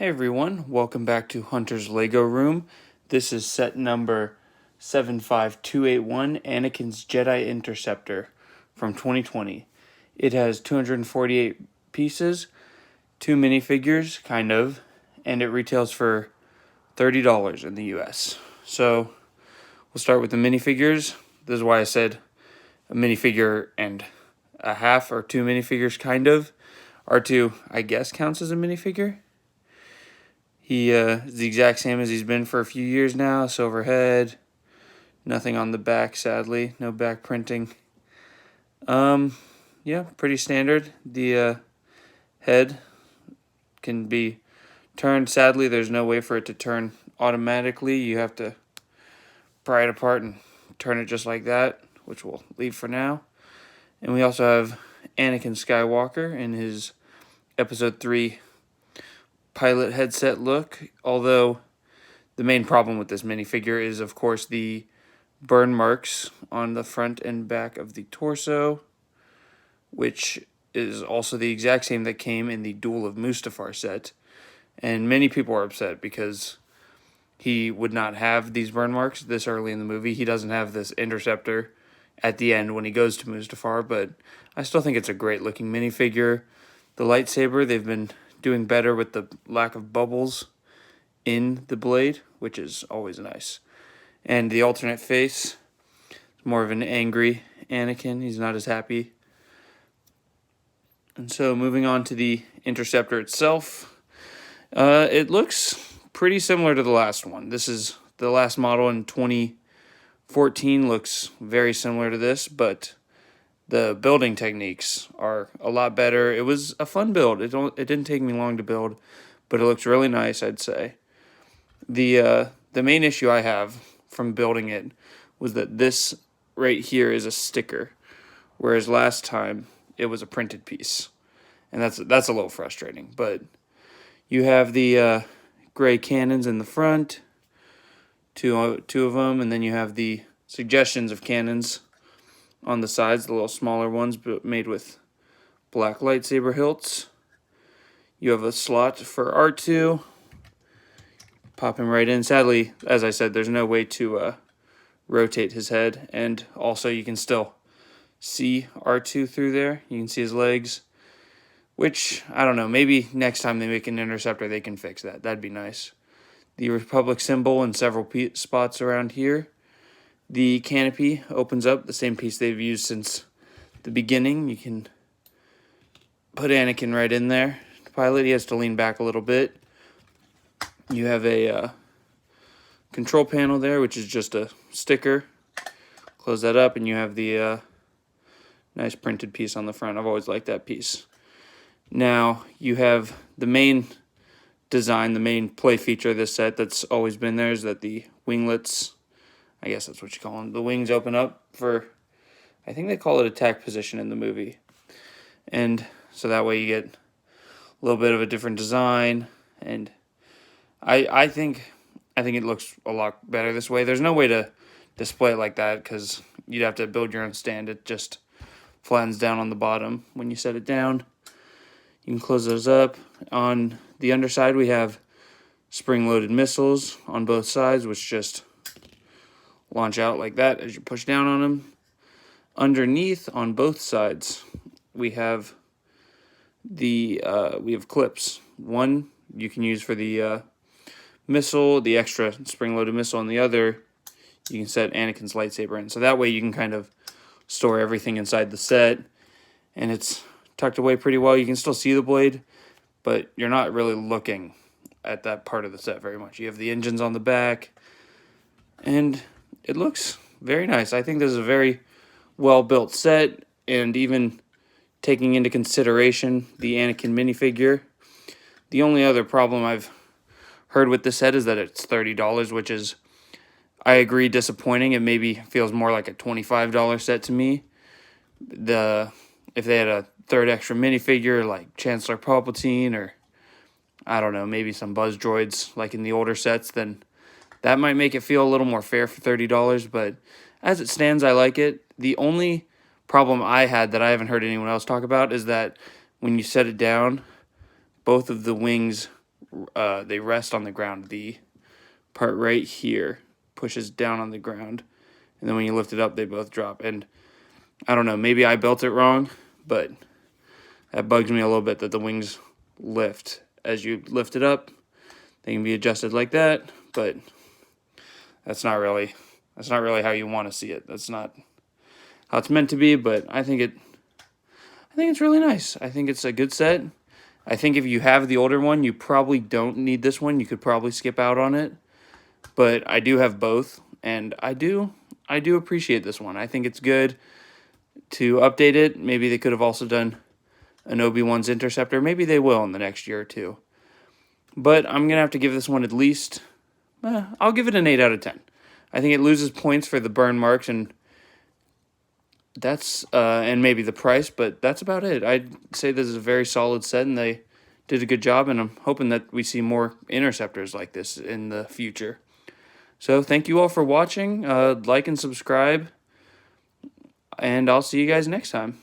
Hey everyone, welcome back to Hunter's Lego Room. This is set number 75281, Anakin's Jedi Interceptor from 2020. It has 248 pieces, 2 minifigures, kind of, and it retails for $30 in the US. So we'll start with the minifigures. This is why I said a minifigure and a half, or 2 minifigures, kind of. R2, I guess, counts as a minifigure. He is the exact same as he's been for a few years now. Silver head. Nothing on the back, sadly. No back printing. Yeah, pretty standard. The head can be turned. Sadly, there's no way for it to turn automatically. You have to pry it apart and turn it just like that, which we'll leave for now. And we also have Anakin Skywalker in his Episode 3 pilot headset look, although the main problem with this minifigure is, of course, the burn marks on the front and back of the torso, which is also the exact same that came in the Duel of Mustafar set. And many people are upset because he would not have these burn marks this early in the movie. He doesn't have this interceptor at the end when he goes to Mustafar, but I still think it's a great looking minifigure. The lightsaber, they've been doing better with the lack of bubbles in the blade, which is always nice. And the alternate face, more of an angry Anakin. He's not as happy. And so moving on to the Interceptor itself, it looks pretty similar to the last one. This is the last model in 2014, looks very similar to this, but the building techniques are a lot better. It was a fun build. It didn't take me long to build, but it looks really nice, I'd say. The main issue I have from building it was that this right here is a sticker, whereas last time it was a printed piece, and that's a little frustrating. But you have the gray cannons in the front, two of them, and then you have the suggestions of cannons on the sides, the little smaller ones, but made with black lightsaber hilts. You have a slot for R2. Pop him right in. Sadly, as I said, there's no way to rotate his head, and also you can still see R2 through there. You can see his legs, which, I don't know, maybe next time they make an Interceptor, they can fix that. That'd be nice. The Republic symbol in several spots around here. The canopy opens up, the same piece they've used since the beginning. You can put Anakin right in there. The pilot, he has to lean back a little bit. You have a control panel there, which is just a sticker. Close that up, and you have the nice printed piece on the front. I've always liked that piece. Now, you have the main design, the main play feature of this set that's always been there is that the winglets, I guess that's what you call them, the wings open up for, I think they call it attack position in the movie. And so that way you get a little bit of a different design, and I think it looks a lot better this way. There's no way to display it like that because you'd have to build your own stand. It just flattens down on the bottom when you set it down. You can close those up. On the underside, we have spring-loaded missiles on both sides, which just launch out like that as you push down on them. Underneath, on both sides, we have clips. One you can use for the missile, the extra spring-loaded missile, and the other you can set Anakin's lightsaber in. So that way you can kind of store everything inside the set, and it's tucked away pretty well. You can still see the blade, but you're not really looking at that part of the set very much. You have the engines on the back, and it looks very nice. I think this is a very well-built set, and even taking into consideration the Anakin minifigure, the only other problem I've heard with this set is that it's $30, which is, I agree, disappointing. It maybe feels more like a $25 set to me. If they had a third extra minifigure like Chancellor Palpatine, or I don't know, maybe some Buzz droids like in the older sets, then that might make it feel a little more fair for $30, but as it stands, I like it. The only problem I had that I haven't heard anyone else talk about is that when you set it down, both of the wings they rest on the ground. The part right here pushes down on the ground, and then when you lift it up, they both drop. And I don't know, maybe I built it wrong, but that bugs me a little bit that the wings lift. As you lift it up, they can be adjusted like that, but that's not really how you want to see it. That's not how it's meant to be, but I think it's really nice. I think it's a good set. I think if you have the older one, you probably don't need this one. You could probably skip out on it. But I do have both, and I do appreciate this one. I think it's good to update it. Maybe they could have also done an Obi-Wan's Interceptor. Maybe they will in the next year or two. But I'm going to have to give this one at least, I'll give it an 8 out of 10. I think it loses points for the burn marks, and that's and maybe the price, but that's about it. I'd say this is a very solid set, and they did a good job, and I'm hoping that we see more Interceptors like this in the future. So thank you all for watching. Like and subscribe, and I'll see you guys next time.